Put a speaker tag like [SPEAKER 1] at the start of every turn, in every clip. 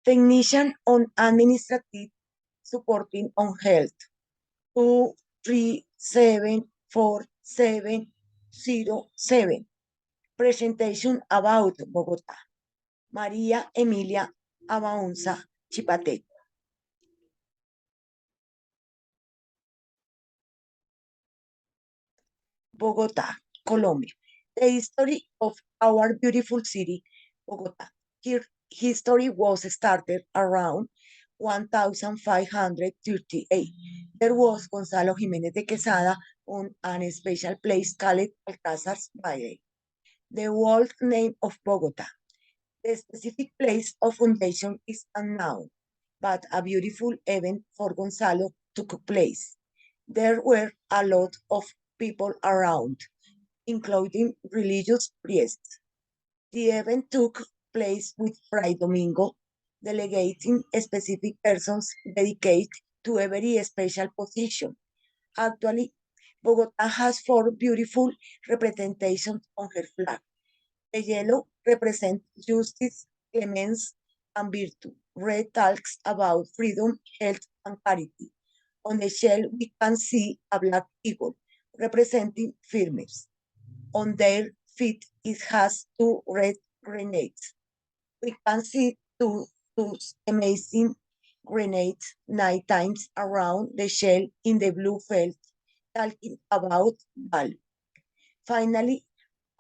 [SPEAKER 1] Technician on administrative supporting on health. 2374707. Presentation about Bogotá. María Emilia Abaunza Chipate. Bogotá, Colombia. The history of our beautiful city, Bogotá. Her history was started around 1538. There was Gonzalo Jiménez de Quesada on a special place called Alcázar's Valle. The old name of Bogotá. The specific place of foundation is unknown, but a beautiful event for Gonzalo took place. There were a lot of people around, including religious priests. The event took place with Fray Domingo, delegating specific persons dedicated to a very special position. Actually, Bogota has four beautiful representations on her flag. The yellow represents justice, clemency, and virtue. Red talks about freedom, health, and charity. On the shell, we can see a black eagle representing firmness. On their feet, it has two red grenades. We can see two amazing grenades 9 times around the shell in the blue felt, talking about value. Finally,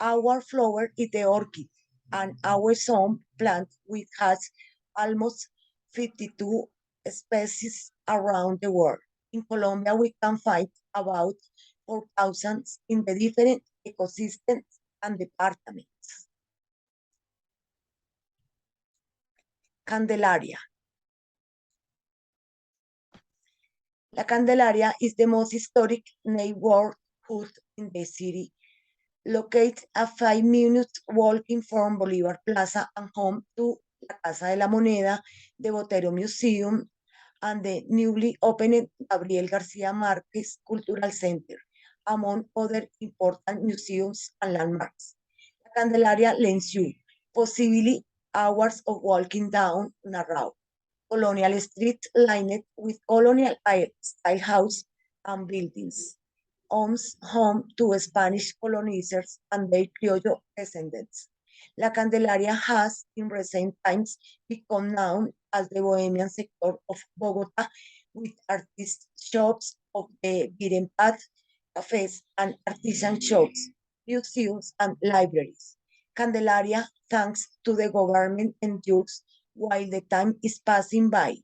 [SPEAKER 1] our flower is the orchid, and our some plant which has almost 52 species around the world. In Colombia, we can find about 4,000 in the different ecosystems and departments. Candelaria. La Candelaria is the most historic neighborhood in the city, located a 5 minute walking from Bolívar Plaza and home to La Casa de la Moneda, the Botero Museum, and the newly opened Gabriel Garcia Marquez Cultural Center, among other important museums and landmarks. La Candelaria lends you possibly hours of walking down narrow colonial street lined with colonial style house and buildings homes home to Spanish colonizers and their Criollo descendants. La Candelaria has, in recent times, become known as the bohemian sector of Bogota, with artist shops of the beaten path, cafes, and artisan shops, museums, and libraries. Candelaria, thanks to the government, endures while the time is passing by.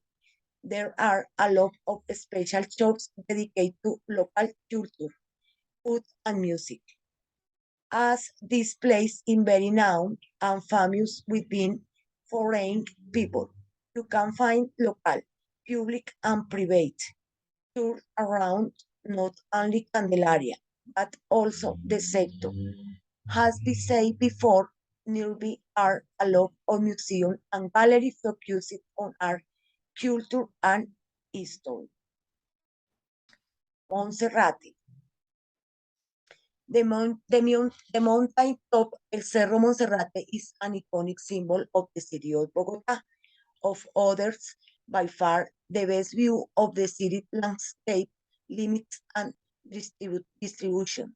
[SPEAKER 1] There are a lot of special shops dedicated to local culture, food, and music. As this place is very known and famous with being foreign people, you can find local, public, and private tours around not only Candelaria, but also the sector. As we said before, nearby are a lot of museums and galleries focused on art, culture, and history. Monserrate. The mountain top, El Cerro Monserrate, is an iconic symbol of the city of Bogota. Of others, by far, the best view of the city landscape, limits, and distribution.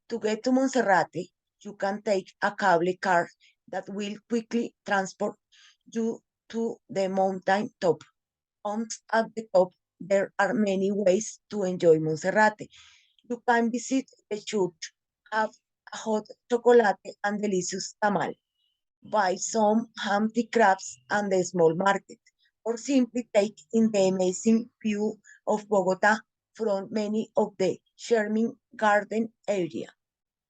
[SPEAKER 1] To get to Monserrate, you can take a cable car that will quickly transport you to the mountain top. Once at the top, there are many ways to enjoy Monserrate. You can visit the church, have a hot chocolate and delicious tamal, buy some handicrafts and the small market, or simply take in the amazing view of Bogota from many of the charming garden area.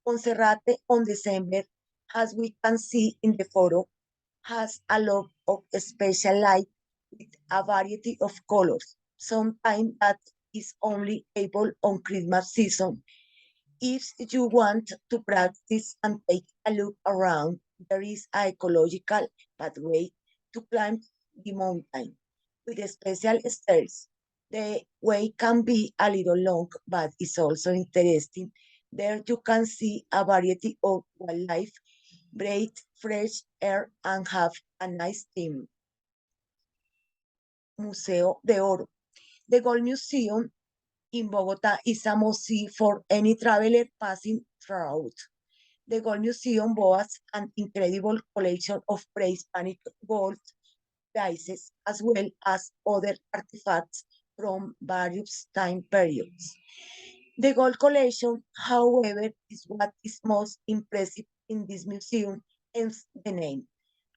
[SPEAKER 1] Monserrate on December, as we can see in the photo, has a lot of special light with a variety of colors. Sometimes that is only able on Christmas season. If you want to practice and take a look around, there is a ecological pathway to climb the mountain with special stairs. The way can be a little long, but it's also interesting. There you can see a variety of wildlife, breathe fresh air, and have a nice time. Museo de Oro. The Gold Museum in Bogota is a must-see for any traveler passing through. The Gold Museum boasts an incredible collection of pre-Hispanic gold pieces as well as other artifacts from various time periods. The gold collection, however, is what is most impressive in this museum, hence the name.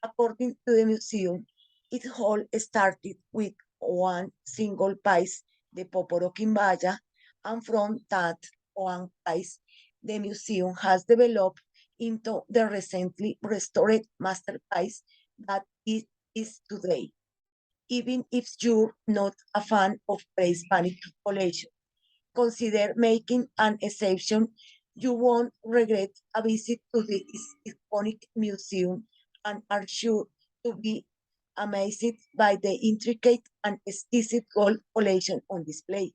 [SPEAKER 1] According to the museum, it all started with one single piece, the Poporo Quimbaya, and from that one piece, the museum has developed into the recently restored masterpiece that it is today. Even if you're not a fan of pre-Hispanic collection, consider making an exception. You won't regret a visit to the iconic museum and are sure to be amazed by the intricate and exquisite gold collection on display.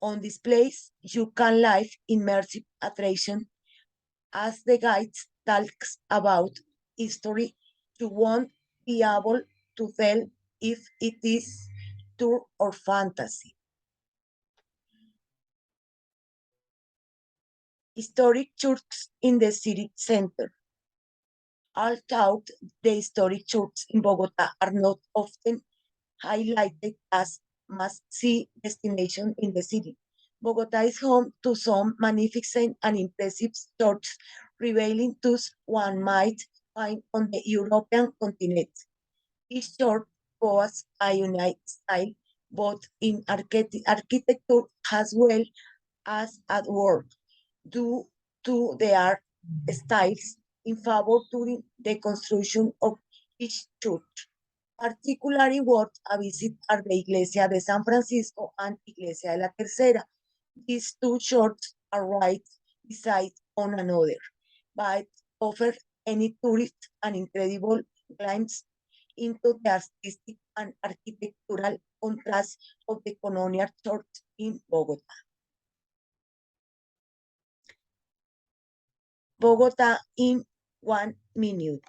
[SPEAKER 1] On displays, you can live immersive attraction as the guide talks about history. You won't be able to tell if it is true or fantasy. Historic churches in the city center. Although the historic churches in Bogota are not often highlighted as must-see destination in the city, Bogota is home to some magnificent and impressive churches, revealing thus one might find on the European continent. Each church boasts a unique style, both in architecture as well as at work, due to their styles in favor during the construction of each church. Particularly worth a visit are the Iglesia de San Francisco and Iglesia de la Tercera. These two churches are right beside one another, but offer any tourist an incredible glimpse into the artistic and architectural contrast of the colonial church in Bogota. Bogota in 1 minute.